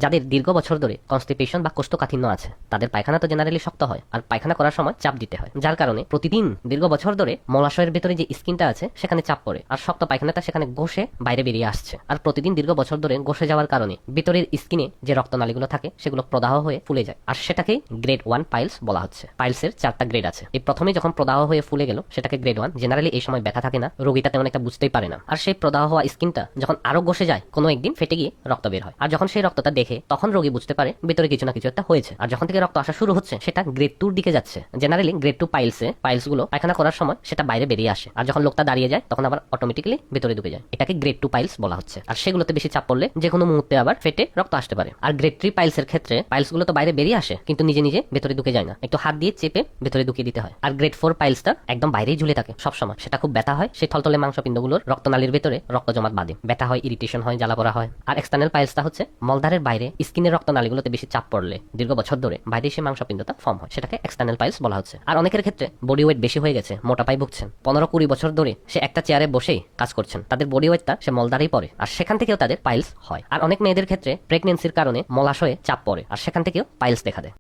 যাদের দীর্ঘ বছর ধরে কনস্টিপেশন বা কোষ্ঠকাঠিন্য আছে তাদের পায়খানা তো জেনারেলি শক্ত হয়, আর পায়খানা করার সময় চাপ দিতে হয়, যার কারণে প্রতিদিন দীর্ঘ বছর ধরে মলাশয়ের ভেতরে যে স্কিনটা আছে সেখানে চাপ পড়ে, আর শক্ত পায়খানাটা সেখানে ঘষে বাইরে বেরিয়ে আসছে। আর প্রতিদিন দীর্ঘ বছর ধরে ঘষে যাওয়ার কারণে ভেতরের স্কিনে যে রক্তনালীগুলো থাকে সেগুলো প্রদাহ হয়ে ফুলে যায়, আর সেটাকেই গ্রেড 1 পাইলস বলা হচ্ছে। পাইলসের 4টা গ্রেড আছে। এই প্রথমে যখন প্রদাহ হয়ে ফুলে গেল সেটাকে গ্রেড 1। জেনারেলি এই সময় ব্যথা থাকে না, রোগীটা তেমন একটা বুঝতেই পারে না। আর সেই প্রদাহ হওয়া স্কিনটা যখন আরো ঘষে যায় কোনো একদিন ফেটে গিয়ে রক্ত বের হয়, আর যখন সেই রক্তটা দেখে তখন রোগী বুঝতে পারে ভিতরে কিছু না কিছু একটা হয়েছে। আর যখন থেকে রক্ত আসা শুরু হচ্ছে সেটা গ্রেড 2 দিকে যাচ্ছে। জেনারেলি গ্রেড 2 পাইলস গুলো পায়খানা করার সময় সেটা বাইরে বেরিয়ে আসে, আর যখন লোকটা দাঁড়িয়ে যায় তখন আবার অটোমেটিক্যালি ভিতরে ঢুকে যায়। এটাকে গ্রেড 2 পাইলস বলা হচ্ছে। আর সেগুলোতে বেশি চাপ পড়লে যে কোনো মুহূর্তে আবার ফেটে রক্ত আসতে পারে। আর গ্রেড 3 পাইলসের ক্ষেত্রে পাইলস গুলো তো বাইরে বেরিয়ে আসে কিন্তু নিজে নিজে ভেতরে ঢুকে যায় না, একটু হাত দিয়ে চেপে ভেতরে ঢুকিয়ে দিতে হয়। আর গ্রেড 4 পাইলসটা একদম বাইরেই ঝুলে থাকে সবসময়, সেটা খুব ব্যথা হয়, সেই থলথলে মাংসপিণ্ডগুলোর রক্তনালীর ভেতরে রক্ত জমাট বাঁধে, ব্যথা হয়, ইরিটেশন হয়, জ্বালা পোড়া হয়। আর এক্সটার্নাল পাইলসটা হচ্ছে মলদারের বাইরে স্কিনের রক্তনালীগুলোতে বেশি চাপ পড়লে দীর্ঘ বছর ধরে বাইরে সেই মাংসপিণ্ডটা ফর্ম হয়, সেটাকে এক্সটার্নাল পাইলস বলা হচ্ছে। আর অনেকের ক্ষেত্রে বডি ওয়েট বেশি হয়ে গেছে, মোটা পাই ভুগছেন, 15-20 বছর ধরে সে একটা চেয়ারে বসেই কাজ করছেন, তাদের বডি ওয়েটটা সে মলদারেই পড়ে, আর সেখান থেকেও তাদের পাইলস হয়। আর অনেক মেয়েদের ক্ষেত্রে প্রেগনেন্সির কারণে মলাশয়ে চাপ পড়ে, আর সেখান থেকেও পাইলস দেখা দেয়।